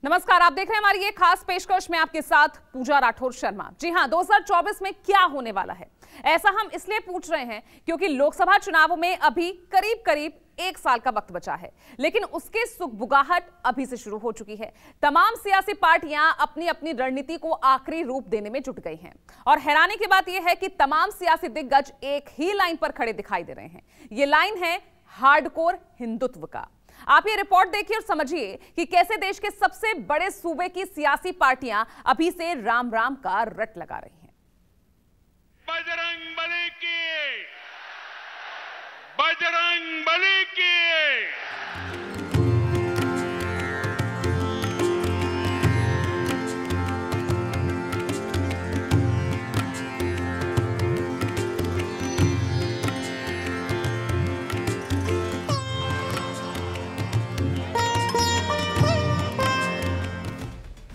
नमस्कार, आप देख रहे हैं हमारी ये खास पेशकश में आपके साथ पूजा राठौर शर्मा। जी हां, 2024 में क्या होने वाला है, ऐसा हम इसलिए पूछ रहे हैं क्योंकि लोकसभा चुनावों में अभी करीब करीब 1 साल का वक्त बचा है, लेकिन उसके सुगबुगाहट अभी से शुरू हो चुकी है। तमाम सियासी पार्टियां अपनी अपनी रणनीति को आखिरी रूप देने में जुट गई हैं और हैरानी की बात यह है कि तमाम सियासी दिग्गज एक ही लाइन पर खड़े दिखाई दे रहे हैं। ये लाइन है हार्डकोर हिंदुत्व का। आप ये रिपोर्ट देखिए और समझिए कि कैसे देश के सबसे बड़े सूबे की सियासी पार्टियां अभी से राम राम का रट लगा रही हैं। बजरंग बली की, बजरंग बली की।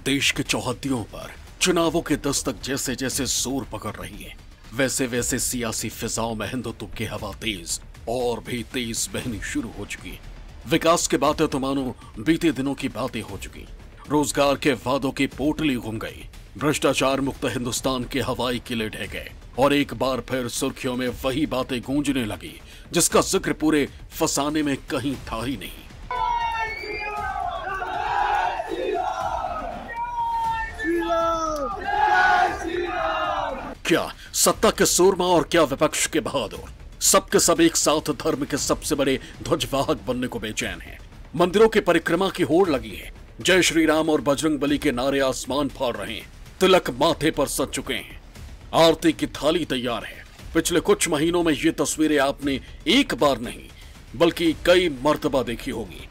देश के चौहद्दियों पर चुनावों के दस्तक जैसे जैसे जोर पकड़ रही है, वैसे वैसे सियासी फिजाओं में हिंदुत्व की हवा तेज और भी तेज बहनी शुरू हो चुकी है। विकास की बातें तो मानो बीते दिनों की बातें हो चुकी। रोजगार के वादों की पोटली घूम गई, भ्रष्टाचार मुक्त हिंदुस्तान के हवाई किले ढह गए और एक बार फिर सुर्खियों में वही बातें गूंजने लगी जिसका जिक्र पूरे फसाने में कहीं था ही नहीं। क्या सत्ता के सूरमा और क्या विपक्ष के बहादुर, सबके सब एक साथ धर्म के सबसे बड़े ध्वजवाहक बनने को बेचैन हैं। मंदिरों की परिक्रमा की होड़ लगी है, जय श्री राम और बजरंग बली के नारे आसमान फाड़ रहे हैं, तिलक माथे पर सज चुके हैं, आरती की थाली तैयार है। पिछले कुछ महीनों में ये तस्वीरें आपने एक बार नहीं बल्कि कई मर्तबा देखी होगी।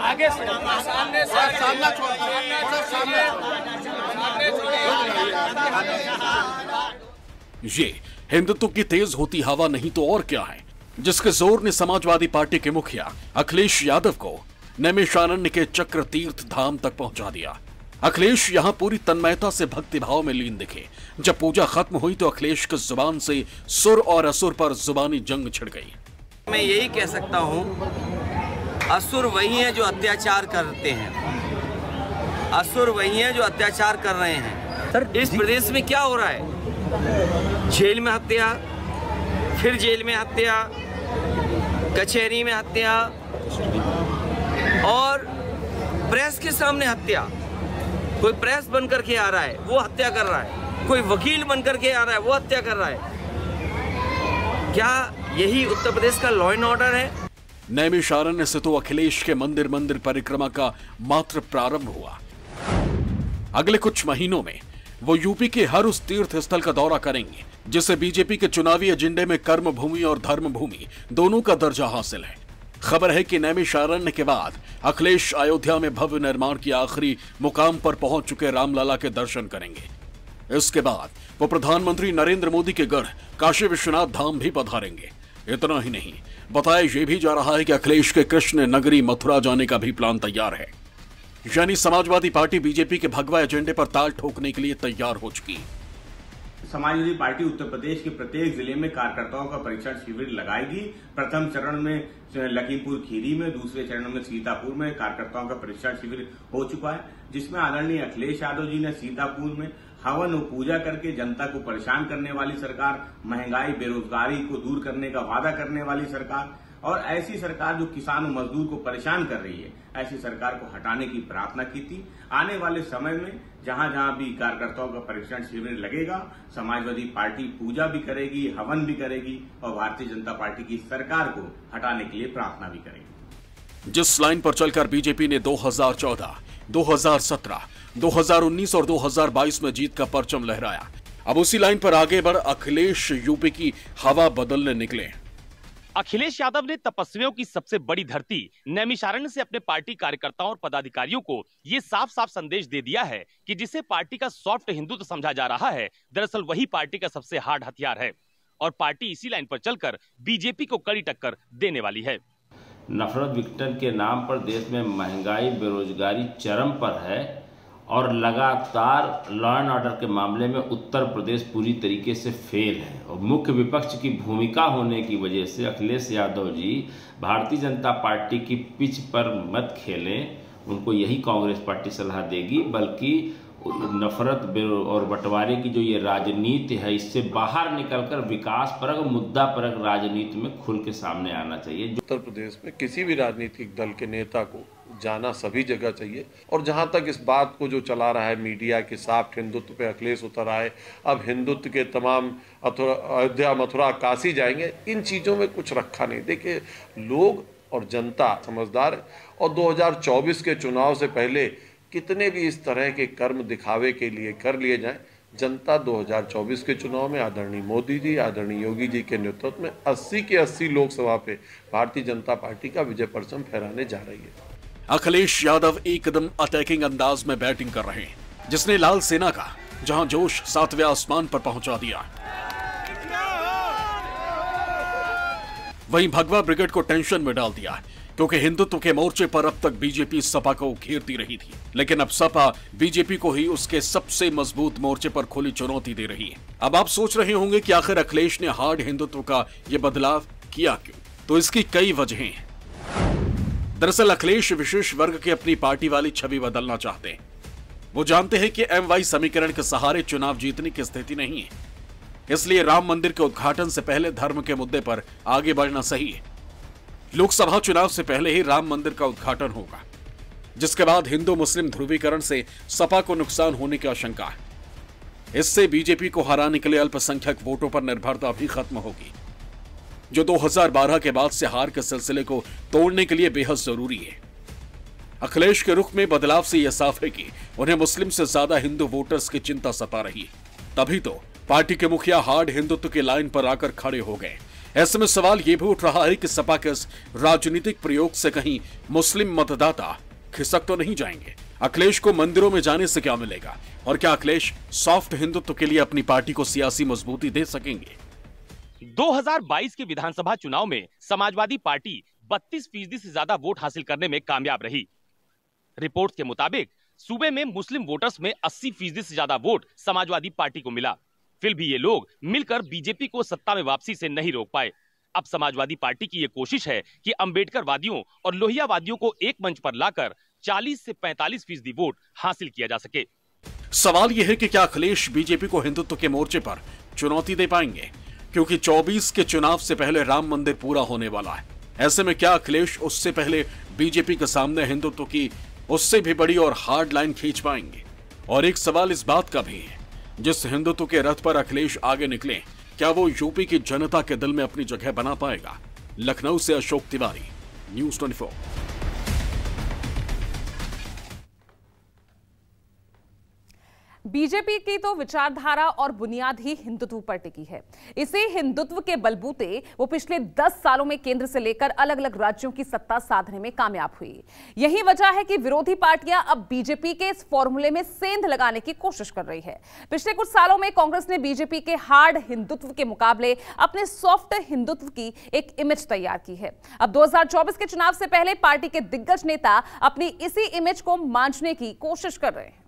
आगे सामने सामने ये हिंदुत्व की तेज होती हवा नहीं तो और क्या है, जिसके जोर ने समाजवादी पार्टी के मुखिया अखिलेश यादव को नैमिषारण्य के चक्र तीर्थ धाम तक पहुंचा दिया। अखिलेश यहां पूरी तन्मयता से भक्ति भाव में लीन दिखे। जब पूजा खत्म हुई तो अखिलेश की जुबान से सुर और असुर पर जुबानी जंग छिड़ गई। मैं यही कह सकता हूं, असुर वही हैं जो अत्याचार करते हैं, असुर वही हैं जो अत्याचार कर रहे हैं। सर, इस प्रदेश में क्या हो रहा है? जेल में हत्या, फिर जेल में हत्या, कचहरी में हत्या और प्रेस के सामने हत्या। कोई प्रेस बन करके आ रहा है वो हत्या कर रहा है, कोई वकील बन करके आ रहा है वो हत्या कर रहा है। क्या यही उत्तर प्रदेश का लॉ एंड ऑर्डर है? नैमिषारण्य से तो अखिलेश के मंदिर मंदिर परिक्रमा का मात्र प्रारंभ हुआ। अगले कुछ महीनों में वो यूपी के हर उस तीर्थ स्थल का दौरा करेंगे जिसे बीजेपी के चुनावी एजेंडे में कर्म भूमि और धर्म भूमि दोनों का दर्जा हासिल है। खबर है कि नैमिषारण्य के बाद अखिलेश अयोध्या में भव्य निर्माण की आखिरी मुकाम पर पहुंच चुके रामलला के दर्शन करेंगे। इसके बाद वो प्रधानमंत्री नरेंद्र मोदी के गढ़ काशी विश्वनाथ धाम भी पधारेंगे। इतना ही नहीं, बताया ये भी जा रहा है कि अखिलेश के कृष्ण नगरी मथुरा जाने का भी प्लान तैयार है। यानी समाजवादी पार्टी बीजेपी के भगवा एजेंडे पर ताल ठोकने के लिए तैयार हो चुकी। समाजवादी पार्टी उत्तर प्रदेश के प्रत्येक जिले में कार्यकर्ताओं का परीक्षण शिविर लगाएगी। प्रथम चरण में लखीमपुर खीरी में, दूसरे चरण में सीतापुर में कार्यकर्ताओं का परीक्षण शिविर हो चुका है, जिसमें आदरणीय अखिलेश यादव जी ने सीतापुर में हवन और पूजा करके जनता को परेशान करने वाली सरकार, महंगाई बेरोजगारी को दूर करने का वादा करने वाली सरकार और ऐसी सरकार जो किसान और मजदूर को परेशान कर रही है, ऐसी सरकार को हटाने की प्रार्थना की थी। आने वाले समय में जहां जहां भी कार्यकर्ताओं का परीक्षण शिविर लगेगा, समाजवादी पार्टी पूजा भी करेगी, हवन भी करेगी और भारतीय जनता पार्टी की सरकार को हटाने के लिए प्रार्थना भी करेगी। जिस लाइन पर चलकर बीजेपी ने 2014, 2017, 2019 और 2022 में जीत का परचम लहराया, अब उसी लाइन पर आगे बढ़ अखिलेश यूपी की हवा बदलने निकले। अखिलेश यादव ने तपस्वियों की सबसे बड़ी धरती नैमिषारण्य से अपने पार्टी कार्यकर्ताओं और पदाधिकारियों को ये साफ साफ संदेश दे दिया है कि जिसे पार्टी का सॉफ्ट हिंदुत्व समझा जा रहा है, दरअसल वही पार्टी का सबसे हार्ड हथियार है और पार्टी इसी लाइन पर चलकर बीजेपी को कड़ी टक्कर देने वाली है। नफरत विघटन के नाम पर देश में महंगाई बेरोजगारी चरम पर है और लगातार लॉ एंड ऑर्डर के मामले में उत्तर प्रदेश पूरी तरीके से फेल है। और मुख्य विपक्ष की भूमिका होने की वजह से अखिलेश यादव जी भारतीय जनता पार्टी की पिच पर मत खेलें, उनको यही कांग्रेस पार्टी सलाह देगी, बल्कि नफरत और बंटवारे की जो ये राजनीति है इससे बाहर निकलकर विकास परक मुद्दा परक राजनीति में खुल के सामने आना चाहिए। उत्तर प्रदेश में किसी भी राजनीतिक दल के नेता को जाना सभी जगह चाहिए। और जहां तक इस बात को जो चला रहा है मीडिया के साथ हिंदुत्व पे अखिलेश उतर आए, अब हिंदुत्व के तमाम अयोध्या मथुरा काशी जाएंगे, इन चीज़ों में कुछ रखा नहीं। देखिए, लोग और जनता समझदार है और 2024 के चुनाव से पहले कितने भी इस तरह के कर्म दिखावे के लिए कर लिए जाएं, जनता 2024 के चुनाव में आदरणीय मोदी जी, आदरणीय योगी जी के नेतृत्व में 80 के 80 लोकसभा पे भारतीय जनता पार्टी का विजय परचम फहराने जा रही है। अखिलेश यादव एकदम अटैकिंग अंदाज में बैटिंग कर रहे हैं, जिसने लाल सेना का जहां जोश 7वें आसमान पर पहुंचा दिया, वहीं भगवा ब्रिगेड को टेंशन में डाल दिया, क्योंकि हिंदुत्व के मोर्चे पर अब तक बीजेपी सपा को घेरती रही थी, लेकिन अब सपा बीजेपी को ही उसके सबसे मजबूत मोर्चे पर खुली चुनौती दे रही है। अब आप सोच रहे होंगे कि आखिर अखिलेश ने हार्ड हिंदुत्व का यह बदलाव किया क्यों? तो इसकी कई वजहें हैं। दरअसल अखिलेश विशेष वर्ग की अपनी पार्टी वाली छवि बदलना चाहते हैं। वो जानते हैं कि MY समीकरण के सहारे चुनाव जीतने की स्थिति नहीं है, इसलिए राम मंदिर के उद्घाटन से पहले धर्म के मुद्दे पर आगे बढ़ना सही है। लोकसभा चुनाव से पहले ही राम मंदिर का उद्घाटन होगा, जिसके बाद हिंदू मुस्लिम ध्रुवीकरण से सपा को नुकसान होने की आशंका है। इससे बीजेपी को हराने के लिए अल्पसंख्यक वोटों पर निर्भरता भी खत्म होगी, जो 2012 के बाद से हार के सिलसिले को तोड़ने के लिए बेहद जरूरी है। अखिलेश के रुख में बदलाव से यह साफ है कि उन्हें मुस्लिम से ज्यादा हिंदू वोटर्स की चिंता सता रही है। तभी तो पार्टी के मुखिया हार्ड हिंदुत्व की लाइन पर आकर खड़े हो गए। ऐसे में सवाल यह भी उठ रहा है कि सपा के इस राजनीतिक प्रयोग से कहीं मुस्लिम मतदाता खिसक तो नहीं जाएंगे। अखिलेश को मंदिरों में जाने से क्या मिलेगा, और क्या अखिलेश सॉफ्ट हिंदुत्व के लिए अपनी पार्टी को सियासी मजबूती दे सकेंगे? 2022 के विधानसभा चुनाव में समाजवादी पार्टी 32% से ज्यादा वोट हासिल करने में कामयाब रही। रिपोर्ट के मुताबिक सूबे में मुस्लिम वोटर्स में 80% से ज्यादा वोट समाजवादी पार्टी को मिला। फिर भी ये लोग मिलकर बीजेपी को सत्ता में वापसी से नहीं रोक पाए। अब समाजवादी पार्टी की ये कोशिश है कि अंबेडकर वादियों और लोहिया वादियों को एक मंच पर लाकर 40 से 45% वोट हासिल किया जा सके। सवाल यह है कि क्या अखिलेश बीजेपी को हिंदुत्व के मोर्चे पर चुनौती दे पाएंगे, क्योंकि 24 के चुनाव से पहले राम मंदिर पूरा होने वाला है। ऐसे में क्या अखिलेश उससे पहले बीजेपी के सामने हिंदुत्व की उससे भी बड़ी और हार्ड लाइन खींच पाएंगे? और एक सवाल इस बात का भी है, जिस हिंदुत्व के रथ पर अखिलेश आगे निकले, क्या वो यूपी की जनता के दिल में अपनी जगह बना पाएगा? लखनऊ से अशोक तिवारी, न्यूज़ 24। बीजेपी की तो विचारधारा और बुनियाद ही हिंदुत्व पर टिकी है। इसी हिंदुत्व के बलबूते वो पिछले 10 सालों में केंद्र से लेकर अलग अलग राज्यों की सत्ता साधने में कामयाब हुई। यही वजह है कि विरोधी पार्टियां अब बीजेपी के इस फॉर्मूले में सेंध लगाने की कोशिश कर रही है। पिछले कुछ सालों में कांग्रेस ने बीजेपी के हार्ड हिंदुत्व के मुकाबले अपने सॉफ्ट हिंदुत्व की एक इमेज तैयार की है। अब 2024 के चुनाव से पहले पार्टी के दिग्गज नेता अपनी इसी इमेज को मांझने की कोशिश कर रहे हैं।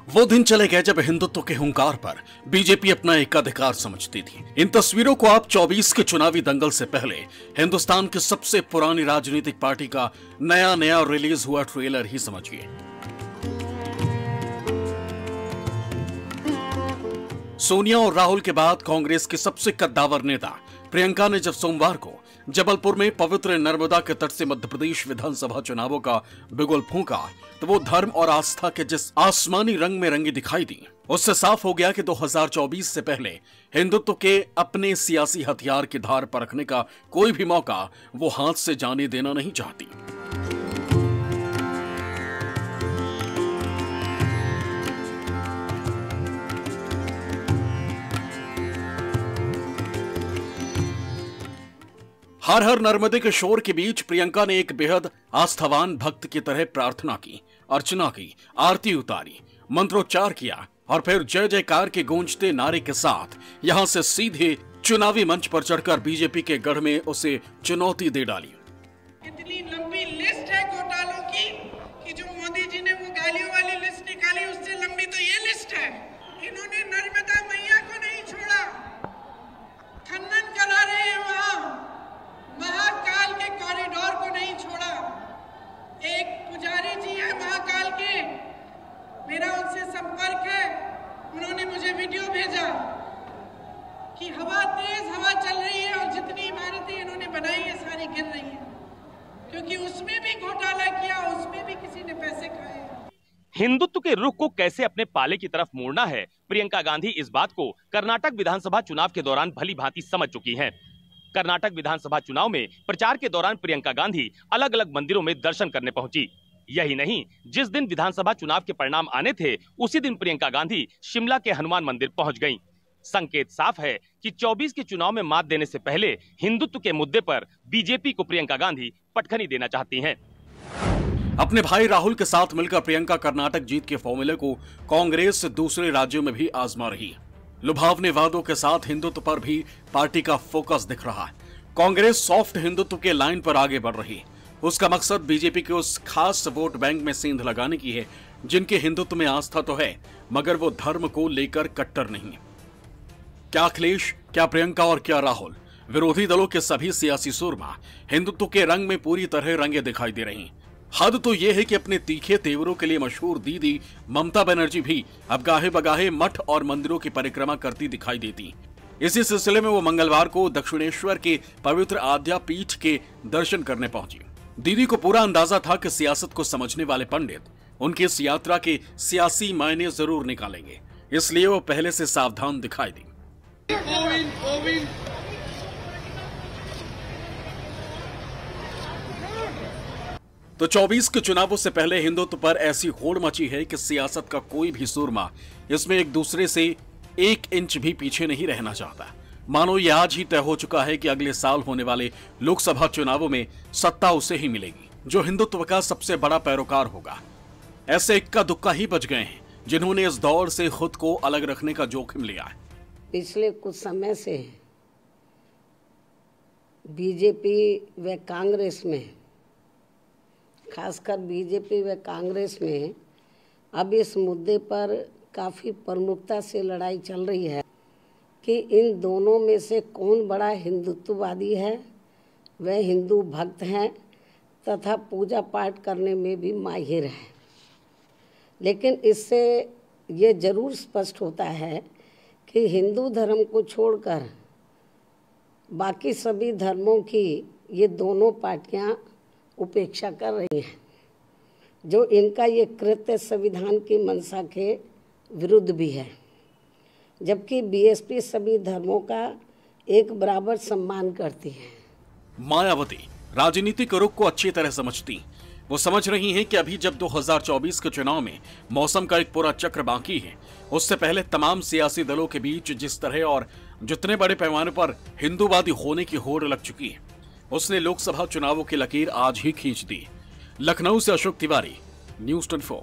वो दिन चले गए जब हिंदुत्व के हुंकार पर बीजेपी अपना एकाधिकार समझती थी। इन तस्वीरों को आप 24 के चुनावी दंगल से पहले हिंदुस्तान की सबसे पुरानी राजनीतिक पार्टी का नया रिलीज हुआ ट्रेलर ही समझिए। सोनिया और राहुल के बाद कांग्रेस के सबसे कद्दावर नेता प्रियंका ने जब सोमवार को जबलपुर में पवित्र नर्मदा के तट से मध्य प्रदेश विधानसभा चुनावों का बिगुल फूंका, तो वो धर्म और आस्था के जिस आसमानी रंग में रंगी दिखाई दी, उससे साफ हो गया कि 2024 से पहले हिंदुत्व के अपने सियासी हथियार की धार पर रखने का कोई भी मौका वो हाथ से जाने देना नहीं चाहती। हर हर नर्मदे के शोर के बीच प्रियंका ने एक बेहद आस्थावान भक्त की तरह प्रार्थना की, अर्चना की, आरती उतारी, मंत्रोच्चार किया और फिर जय जयकार के गूंजते नारे के साथ यहां से सीधे चुनावी मंच पर चढ़कर बीजेपी के गढ़ में उसे चुनौती दे डाली। इतनी लंबी लिस्ट है घोटालों की कि जो मोदी जी ने वो गालियों वाली लिस्ट निकाली, उससे लंबी तो ये लिस्ट है। इन्होंने नर्मदा मैया को नहीं छोड़ा, खनन करा रहे हैं वहां, महाकाल के कॉरिडोर को नहीं छोड़ा। एक पुजारी जी है महाकाल के, मेरा उनसे संपर्क है, उन्होंने मुझे वीडियो भेजा कि तेज हवा चल रही है और जितनी इमारतें इन्होंने बनाई है सारी गिर रही है, क्योंकि उसमें भी घोटाला किया, उसमें भी किसी ने पैसे खाए। हिंदुत्व के रुख को कैसे अपने पाले की तरफ मोड़ना है, प्रियंका गांधी इस बात को कर्नाटक विधानसभा चुनाव के दौरान भली भांति समझ चुकी हैं। कर्नाटक विधानसभा चुनाव में प्रचार के दौरान प्रियंका गांधी अलग अलग मंदिरों में दर्शन करने पहुंची। यही नहीं, जिस दिन विधानसभा चुनाव के परिणाम आने थे, उसी दिन प्रियंका गांधी शिमला के हनुमान मंदिर पहुंच गईं। संकेत साफ है कि 24 के चुनाव में मात देने से पहले हिंदुत्व के मुद्दे पर बीजेपी को प्रियंका गांधी पटखनी देना चाहती हैं। अपने भाई राहुल के साथ मिलकर प्रियंका कर्नाटक जीत के फॉर्मूले को कांग्रेस दूसरे राज्यों में भी आजमा रही। लुभावने वादों के साथ हिंदुत्व पर भी पार्टी का फोकस दिख रहा है। कांग्रेस सॉफ्ट हिंदुत्व के लाइन पर आगे बढ़ रही। उसका मकसद बीजेपी के उस खास वोट बैंक में सेंध लगाने की है जिनके हिंदुत्व में आस्था तो है, मगर वो धर्म को लेकर कट्टर नहीं है। क्या अखिलेश, क्या प्रियंका और क्या राहुल, विरोधी दलों के सभी सियासी सुरमा हिंदुत्व के रंग में पूरी तरह रंगे दिखाई दे रही। हद तो यह है कि अपने तीखे तेवरों के लिए मशहूर दीदी ममता बनर्जी भी अब गाहे बगाहे मठ और मंदिरों की परिक्रमा करती दिखाई देती। इसी सिलसिले में वो मंगलवार को दक्षिणेश्वर के पवित्र आद्या पीठ के दर्शन करने पहुंची। दीदी को पूरा अंदाजा था कि सियासत को समझने वाले पंडित उनकी इस यात्रा के सियासी मायने जरूर निकालेंगे, इसलिए वो पहले से सावधान दिखाई दी। तो 24 के चुनावों से पहले हिंदुत्व पर ऐसी होड़ मची है कि सियासत का कोई भी सूरमा इसमें एक दूसरे से 1 इंच भी पीछे नहीं रहना चाहता। मानो ये आज ही तय हो चुका है कि अगले साल होने वाले लोकसभा चुनावों में सत्ता उसे ही मिलेगी जो हिंदुत्व का सबसे बड़ा पैरोकार होगा। ऐसे इक्का दुक्का ही बच गए हैं जिन्होंने इस दौर से खुद को अलग रखने का जोखिम लिया है। पिछले कुछ समय से बीजेपी व कांग्रेस में, खासकर बीजेपी व कांग्रेस में अब इस मुद्दे पर काफ़ी प्रमुखता से लड़ाई चल रही है कि इन दोनों में से कौन बड़ा हिंदुत्ववादी है, वह हिंदू भक्त हैं तथा पूजा पाठ करने में भी माहिर है। लेकिन इससे ये जरूर स्पष्ट होता है कि हिंदू धर्म को छोड़कर बाकी सभी धर्मों की ये दोनों पार्टियां उपेक्षा कर रही हैं, जो इनका ये कृत्य संविधान की मंशा के विरुद्ध भी है। जबकि बीएसपी सभी धर्मों का एक बराबर सम्मान करती है। मायावती राजनीतिक रुख को अच्छी तरह समझती। वो समझ रही हैं कि अभी जब 2024 के चुनाव में मौसम का एक पूरा चक्र बाकी है, उससे पहले तमाम सियासी दलों के बीच जिस तरह और जितने बड़े पैमाने पर हिंदूवादी होने की होड़ लग चुकी है, उसने लोकसभा चुनावों की लकीर आज ही खींच दी। लखनऊ से अशोक तिवारी, न्यूज़ 24।